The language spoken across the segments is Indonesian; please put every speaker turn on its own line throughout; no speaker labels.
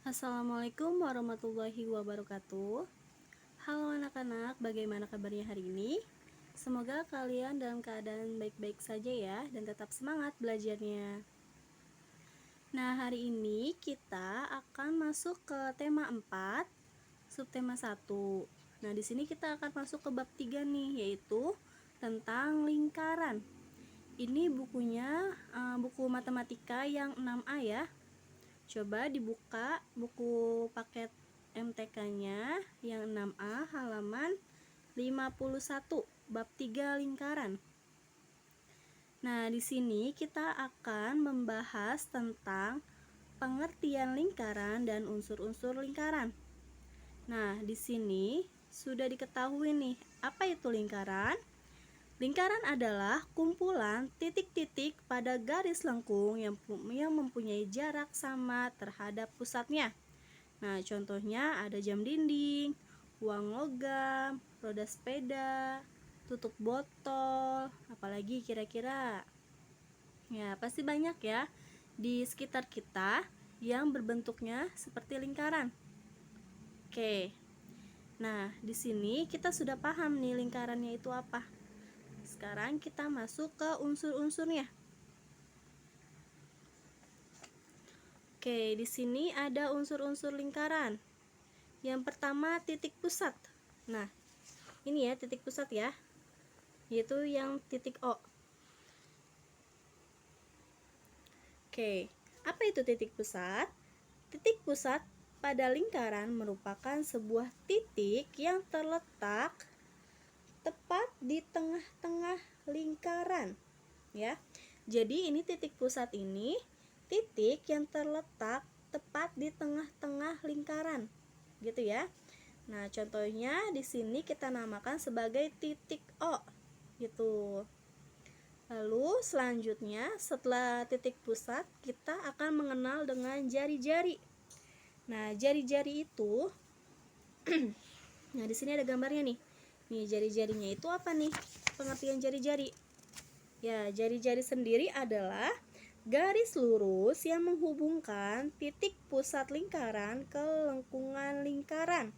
Assalamualaikum warahmatullahi wabarakatuh. Halo anak-anak, bagaimana kabarnya hari ini? Semoga kalian dalam keadaan baik-baik saja ya dan tetap semangat belajarnya. Nah, hari ini kita akan masuk ke tema 4, subtema 1. Nah, di sini kita akan masuk ke bab 3 nih, yaitu tentang lingkaran. Ini bukunya buku matematika yang 6A ya. Coba dibuka buku paket MTK-nya yang 6A halaman 51 bab 3 lingkaran. Nah, di sini kita akan membahas tentang pengertian lingkaran dan unsur-unsur lingkaran. Nah, di sini sudah diketahui nih, apa itu lingkaran? Lingkaran adalah kumpulan titik-titik pada garis lengkung yang mempunyai jarak sama terhadap pusatnya. Nah, contohnya ada jam dinding, uang logam, roda sepeda, tutup botol, apalagi kira-kira. Ya, pasti banyak ya di sekitar kita yang berbentuknya seperti lingkaran. Oke. Nah, di sini kita sudah paham nih lingkarannya itu apa. Sekarang kita masuk ke unsur-unsurnya. Oke, di sini ada unsur-unsur lingkaran. Yang pertama titik pusat. Nah, ini ya titik pusat ya, yaitu yang titik O. Oke, apa itu titik pusat? Titik pusat pada lingkaran merupakan sebuah titik yang terletak tepat di tengah-tengah lingkaran ya. Jadi ini titik pusat ini titik yang terletak tepat di tengah-tengah lingkaran. Gitu ya. Nah, contohnya di sini kita namakan sebagai titik O. Gitu. Lalu selanjutnya setelah titik pusat kita akan mengenal dengan jari-jari. Nah, jari-jari itu nah, di sini ada gambarnya nih. Nih, jari-jarinya itu apa nih? Pengertian jari-jari. Ya, jari-jari sendiri adalah garis lurus yang menghubungkan titik pusat lingkaran ke lengkungan lingkaran.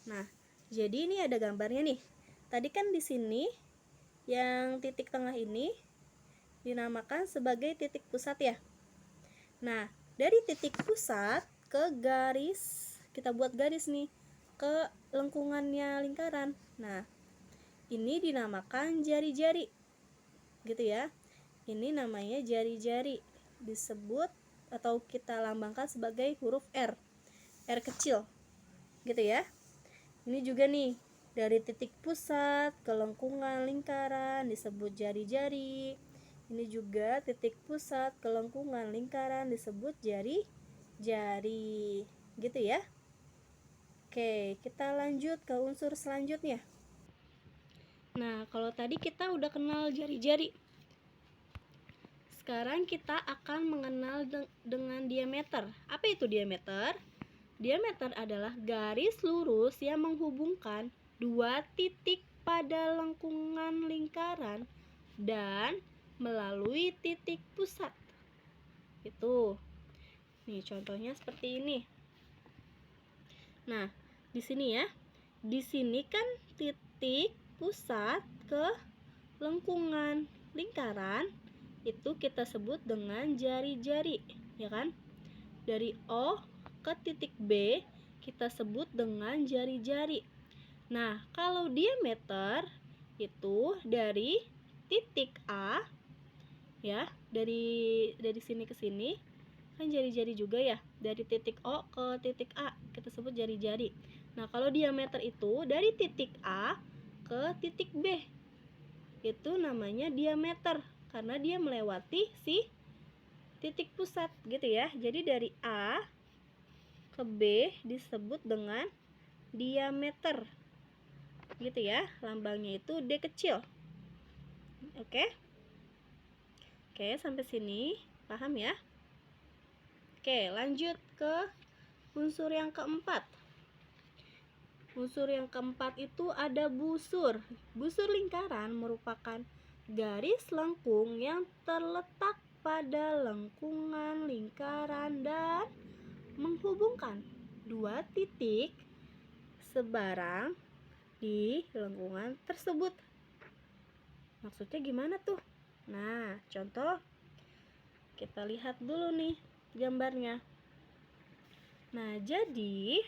Nah, jadi ini ada gambarnya nih. Tadi kan di sini yang titik tengah ini dinamakan sebagai titik pusat ya. Nah, dari titik pusat ke garis, kita buat garis nih ke lengkungannya lingkaran. Nah, ini dinamakan jari-jari. Gitu ya. Ini namanya jari-jari. Disebut atau kita lambangkan sebagai huruf R. R kecil. Gitu ya. Ini juga nih, dari titik pusat ke lengkungan lingkaran disebut jari-jari. Ini juga titik pusat ke lengkungan lingkaran disebut jari-jari. Gitu ya. Oke, kita lanjut ke unsur selanjutnya. Nah, kalau tadi kita udah kenal jari-jari. Sekarang kita akan mengenal dengan diameter. Apa itu diameter? Diameter adalah garis lurus yang menghubungkan dua titik pada lengkungan lingkaran dan melalui titik pusat. Itu. Nih, contohnya seperti ini. Nah, di sini ya. Di sini kan titik pusat ke lengkungan lingkaran itu kita sebut dengan jari-jari, ya kan? Dari O ke titik B kita sebut dengan jari-jari. Nah, kalau diameter itu dari titik A ya, dari sini ke sini kan jari-jari juga ya, dari titik O ke titik A kita sebut jari-jari. Nah, kalau diameter itu dari titik A ke titik B itu namanya diameter karena dia melewati si titik pusat gitu ya. Jadi dari A ke B disebut dengan diameter gitu ya. Lambangnya itu D kecil. Oke. Oke, sampai sini paham ya? Oke, lanjut ke unsur yang keempat. Unsur yang keempat itu ada busur. Busur lingkaran merupakan garis lengkung yang terletak pada lengkungan lingkaran dan menghubungkan dua titik sebarang di lengkungan tersebut. Maksudnya gimana tuh? Nah, contoh kita lihat dulu nih gambarnya. Nah, jadi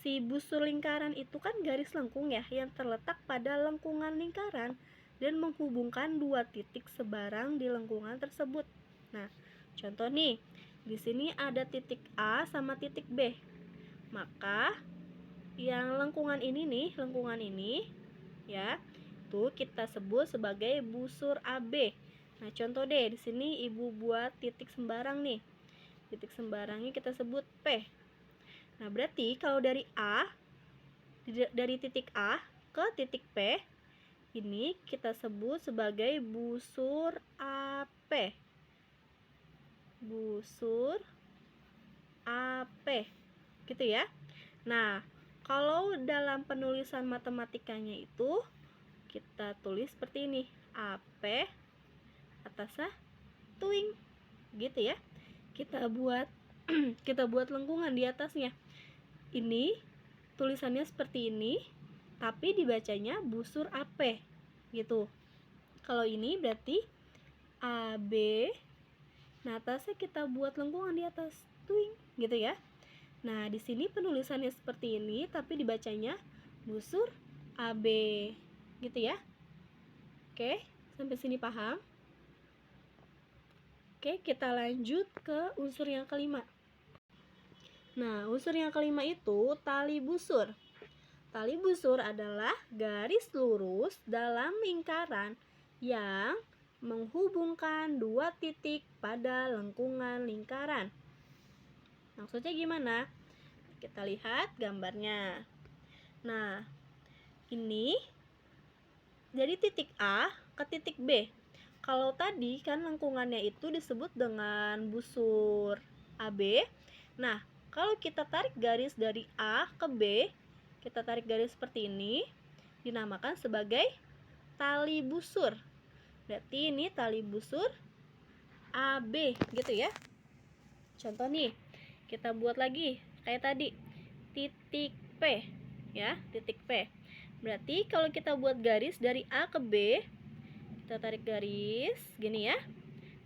si busur lingkaran itu kan garis lengkung ya, yang terletak pada lengkungan lingkaran dan menghubungkan dua titik sebarang di lengkungan tersebut. Nah, contoh nih, di sini ada titik A sama titik B. Maka yang lengkungan ini ya, itu kita sebut sebagai busur AB. Nah, contoh deh, di sini Ibu buat titik sembarang nih. Titik sembarangnya kita sebut P. Nah, berarti kalau dari titik A ke titik P, ini kita sebut sebagai busur AP. Busur AP. Gitu ya. Nah, kalau dalam penulisan matematikanya itu kita tulis seperti ini, AP atasnya tuing, gitu ya. Kita buat lengkungan di atasnya. Ini tulisannya seperti ini, tapi dibacanya busur AP, gitu. Kalau ini berarti AB, nah atasnya kita buat lengkungan di atas tuing, gitu ya. Nah, di sini penulisannya seperti ini, tapi dibacanya busur AB, gitu ya. Oke, sampai sini paham? Oke, kita lanjut ke unsur yang kelima. Nah, unsur yang kelima itu tali busur. Tali busur adalah garis lurus dalam lingkaran yang menghubungkan dua titik pada lengkungan lingkaran. Maksudnya gimana? Kita lihat gambarnya. Nah, ini dari titik A ke titik B. Kalau tadi kan lengkungannya itu disebut dengan busur AB. Nah, kalau kita tarik garis dari A ke B, kita tarik garis seperti ini, dinamakan sebagai tali busur. Berarti ini tali busur AB, gitu ya. Contoh nih, kita buat lagi kayak tadi, titik P, ya, titik P. Berarti kalau kita buat garis dari A ke B, kita tarik garis gini ya.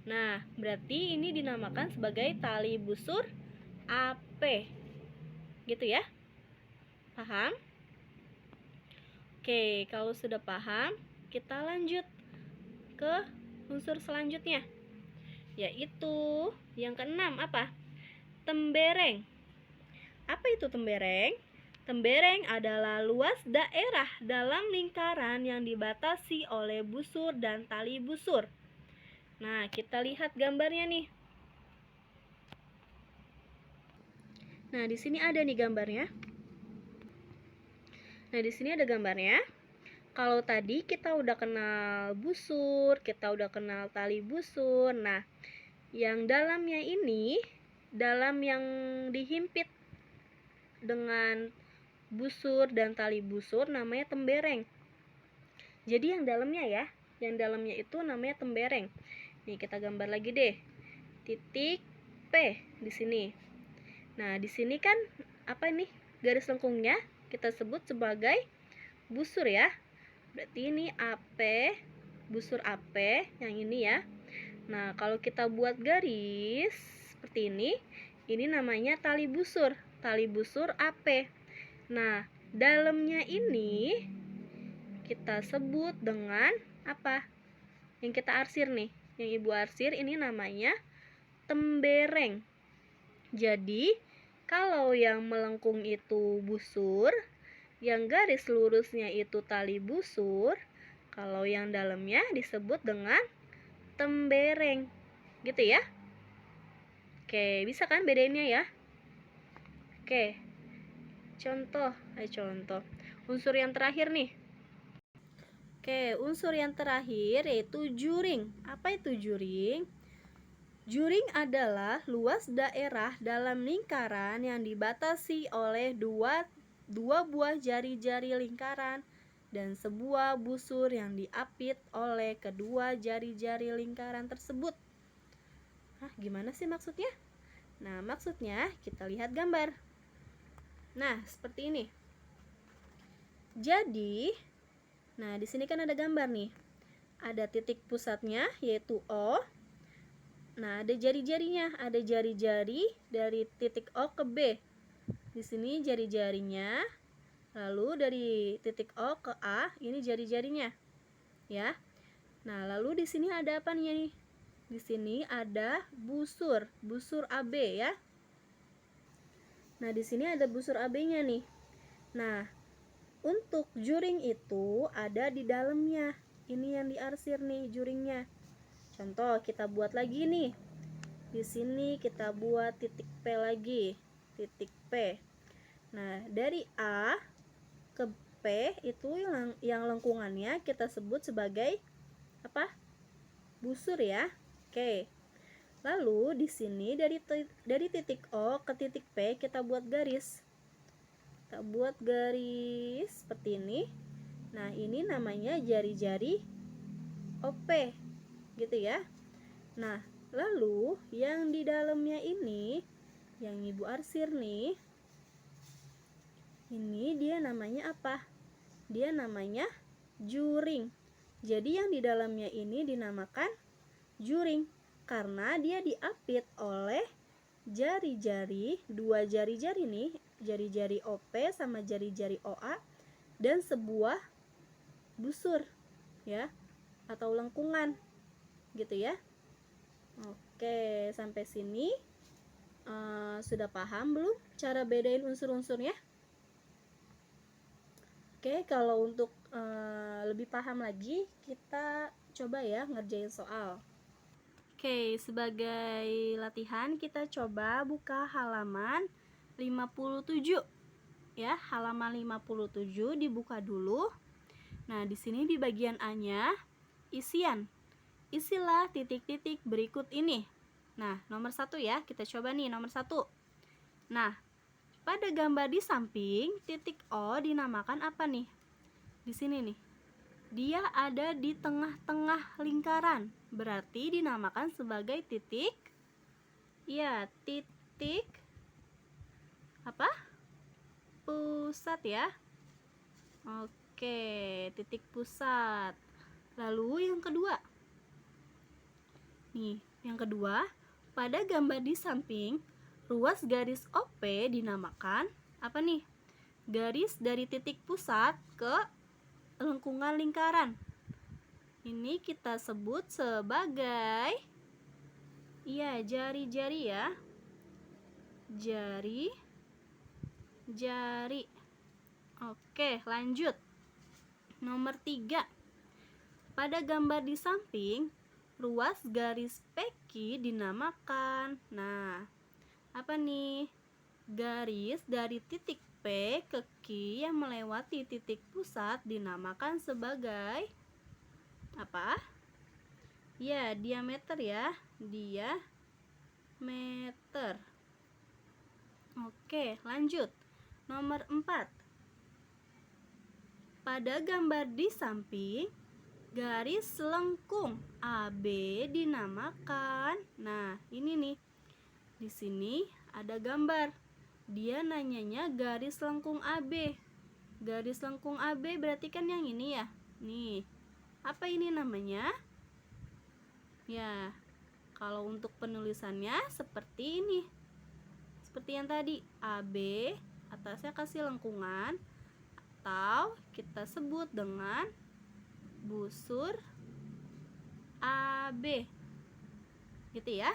Nah, berarti ini dinamakan sebagai tali busur AP, gitu ya. Paham? Oke, kalau sudah paham, kita lanjut ke unsur selanjutnya, yaitu yang keenam, apa? Tembereng. Apa itu tembereng? Tembereng adalah luas daerah dalam lingkaran yang dibatasi oleh busur dan tali busur. Nah, kita lihat gambarnya nih. Nah, di sini ada nih gambarnya. Nah, di sini ada gambarnya. Kalau tadi kita udah kenal busur, kita udah kenal tali busur. Nah, yang dalamnya ini, dalam yang dihimpit dengan busur dan tali busur namanya tembereng. Jadi yang dalamnya ya, yang dalamnya itu namanya tembereng. Nih, kita gambar lagi deh. Titik P di sini. Nah, di sini kan apa nih? Garis lengkungnya kita sebut sebagai busur ya. Berarti ini AP, busur AP yang ini ya. Nah, kalau kita buat garis seperti ini namanya tali busur AP. Nah, dalamnya ini kita sebut dengan apa? Yang kita arsir nih, yang Ibu arsir ini namanya tembereng. Jadi, kalau yang melengkung itu busur, yang garis lurusnya itu tali busur, kalau yang dalamnya disebut dengan tembereng, gitu ya. Oke, bisa kan bedainnya ya? Oke, contoh unsur yang terakhir nih. Oke, unsur yang terakhir yaitu juring. Apa itu juring? Juring adalah luas daerah dalam lingkaran yang dibatasi oleh dua buah jari-jari lingkaran dan sebuah busur yang diapit oleh kedua jari-jari lingkaran tersebut. Gimana sih maksudnya? Nah, maksudnya kita lihat gambar. Nah, seperti ini. Jadi, nah di sini kan ada gambar nih. Ada titik pusatnya yaitu O. Nah, ada jari-jarinya, ada jari-jari dari titik O ke B. Di sini jari-jarinya. Lalu dari titik O ke A, ini jari-jarinya. Ya. Nah, lalu di sini ada apa nih? Di sini ada busur AB ya. Nah, di sini ada busur AB-nya nih. Nah, untuk juring itu ada di dalamnya. Ini yang diarsir nih juringnya. Contoh, kita buat lagi nih. Di sini kita buat titik P lagi. Titik P. Nah, dari A ke P itu yang lengkungannya kita sebut sebagai apa? Busur ya. Oke. Lalu di sini dari titik O ke titik P kita buat garis. Kita buat garis seperti ini. Nah, ini namanya jari-jari OP. Gitu ya. Nah, lalu yang di dalamnya ini yang Ibu arsir nih. Ini dia namanya apa? Dia namanya juring. Jadi yang di dalamnya ini dinamakan juring karena dia diapit oleh jari-jari, dua jari-jari nih, jari-jari OP sama jari-jari OA dan sebuah busur ya atau lengkungan gitu ya. Oke, sampai sini sudah paham belum cara bedain unsur-unsurnya? Oke, kalau untuk lebih paham lagi, kita coba ya ngerjain soal. Oke, sebagai latihan kita coba buka halaman 57. Ya, halaman 57 dibuka dulu. Nah, di sini di bagian A-nya isian. Isilah titik-titik berikut ini. Nah, nomor 1 ya, kita coba nih nomor 1. Nah, pada gambar di samping, titik O dinamakan apa nih? Di sini nih. Dia ada di tengah-tengah lingkaran. Berarti dinamakan sebagai titik. Ya, titik apa? Pusat ya. Oke, titik pusat. Lalu yang kedua. Nih, yang kedua, pada gambar di samping, ruas garis OP dinamakan apa nih? Garis dari titik pusat ke lengkungan lingkaran. Ini kita sebut sebagai jari-jari ya. Jari. Oke, lanjut. Nomor 3. Pada gambar di samping, ruas garis PQ dinamakan. Nah, apa nih? Garis dari titik P ke Q yang melewati titik pusat dinamakan sebagai apa? Ya, diameter ya. Diameter. Oke, lanjut. Nomor 4. Pada gambar di samping, garis lengkung AB dinamakan. Nah, ini nih. Di sini ada gambar. Dia nanyanya garis lengkung AB. Garis lengkung AB berarti kan yang ini ya. Nih. Apa ini namanya? Ya. Kalau untuk penulisannya seperti ini. Seperti yang tadi, AB atasnya kasih lengkungan atau kita sebut dengan busur AB. Gitu ya.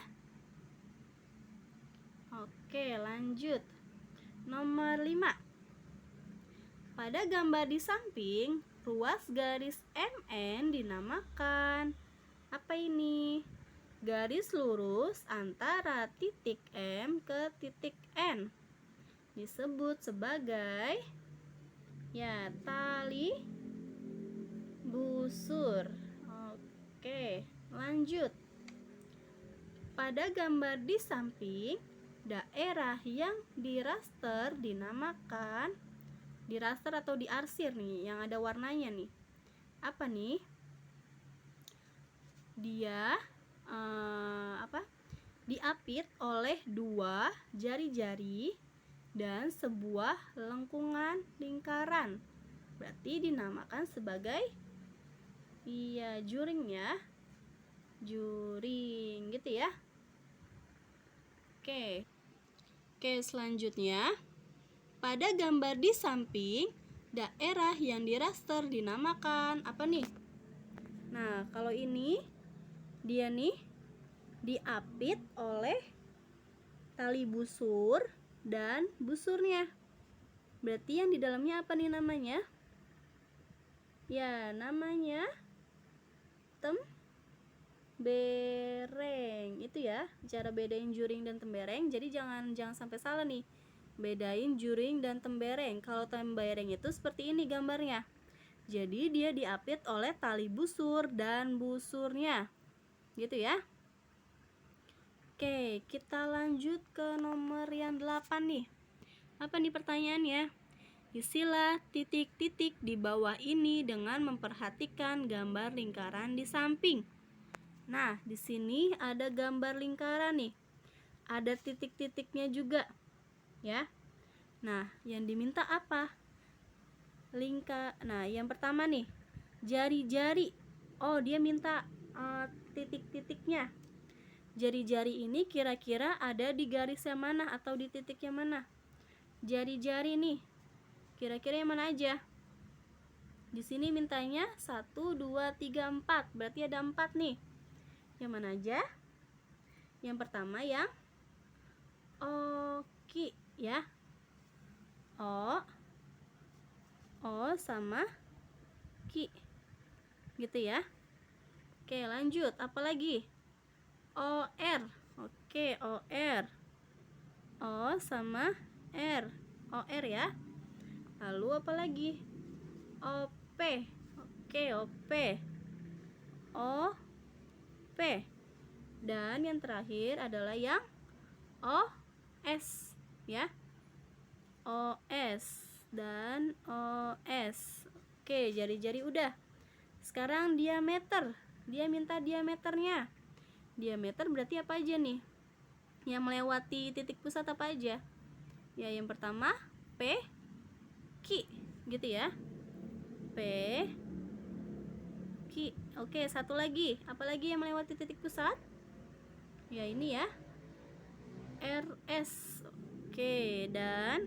Oke, lanjut. Nomor 5. Pada gambar di samping, ruas garis MN dinamakan apa ini? Garis lurus antara titik M ke titik N. Disebut sebagai tali busur. Oke, lanjut. Pada gambar di samping, daerah yang diraster dinamakan diraster atau diarsir nih, yang ada warnanya nih. Apa nih? Dia diapit oleh dua jari-jari dan sebuah lengkungan lingkaran. Berarti dinamakan sebagai juring ya. Juring gitu ya. Oke, selanjutnya pada gambar di samping daerah yang diraster dinamakan apa nih? Nah, kalau ini dia nih diapit oleh tali busur dan busurnya. Berarti yang di dalamnya apa nih namanya? Ya, namanya tembereng. Itu ya, cara bedain juring dan tembereng. Jadi jangan sampai salah nih. Bedain juring dan tembereng. Kalau tembereng itu seperti ini gambarnya. Jadi dia diapit oleh tali busur dan busurnya. Gitu ya. Oke, kita lanjut ke nomor yang 8 nih. Apa nih pertanyaannya? Isilah titik-titik di bawah ini dengan memperhatikan gambar lingkaran di samping. Nah, di sini ada gambar lingkaran nih. Ada titik-titiknya juga. Ya. Nah, yang diminta apa? Nah, yang pertama nih, jari-jari. Oh, dia minta titik-titiknya. Jari-jari ini kira-kira ada di garis yang mana atau di titik yang mana? Jari-jari nih, kira-kira yang mana aja? Di sini mintanya 1, 2, 3, 4. Berarti ada 4 nih. Yang mana aja? Yang pertama yang oki ya. O sama ki. Gitu ya. Oke, lanjut. Apa lagi? OR. Oke, OR. O sama R. OR ya. Lalu apa lagi? OP. Oke, OP. OP. Dan yang terakhir adalah yang OS ya. OS dan OS. Oke, jari-jari udah. Sekarang diameter. Dia minta diameternya. Diameter berarti apa aja nih? Yang melewati titik pusat apa aja? Ya, yang pertama P, Q, gitu ya. P, Q. Oke, satu lagi. Apa lagi yang melewati titik pusat? Ya, ini ya. RS. Oke, dan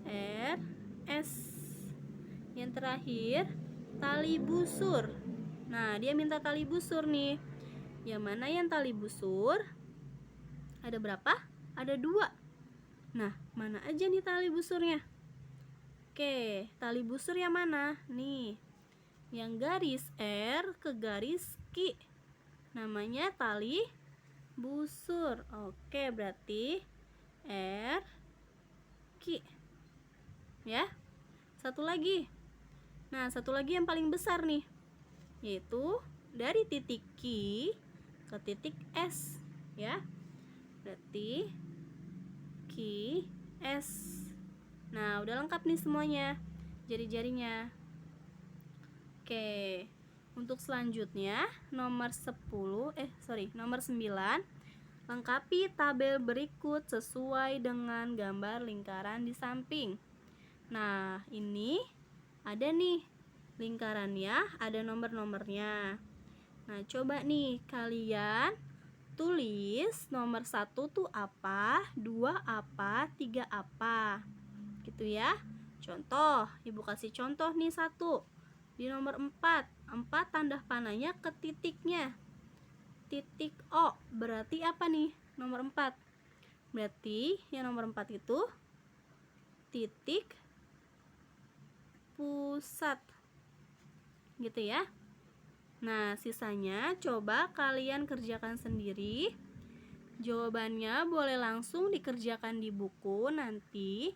RS. Yang terakhir tali busur. Nah, dia minta tali busur nih. Yang mana yang tali busur? Ada berapa? Ada 2. Nah, mana aja nih tali busurnya? Oke, tali busur yang mana? Nih, yang garis R ke garis Q. Namanya tali busur. Oke, berarti R, Q. Ya, satu lagi. Nah, satu lagi yang paling besar nih, yaitu dari titik Q ke titik S. Ya, berarti Q, S. Nah, udah lengkap nih semuanya jari-jarinya. Oke, untuk selanjutnya nomor 9, lengkapi tabel berikut sesuai dengan gambar lingkaran di samping. Nah, ini ada nih lingkarannya, ada nomor-nomornya. Nah, coba nih kalian tulis nomor 1 tuh apa, 2 apa, 3 apa. Gitu ya. Contoh, Ibu kasih contoh nih 1. Di nomor 4 tanda panahnya ke titiknya. Titik O, berarti apa nih nomor 4? Berarti yang nomor 4 itu titik pusat. Gitu ya. Nah, sisanya coba kalian kerjakan sendiri. Jawabannya boleh langsung dikerjakan di buku nanti.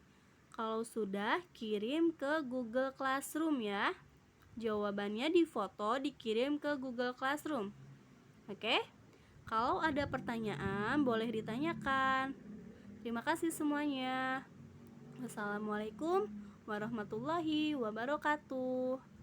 Kalau sudah, kirim ke Google Classroom ya. Jawabannya difoto, dikirim ke Google Classroom. Oke? Kalau ada pertanyaan, boleh ditanyakan. Terima kasih semuanya. Wassalamualaikum warahmatullahi wabarakatuh.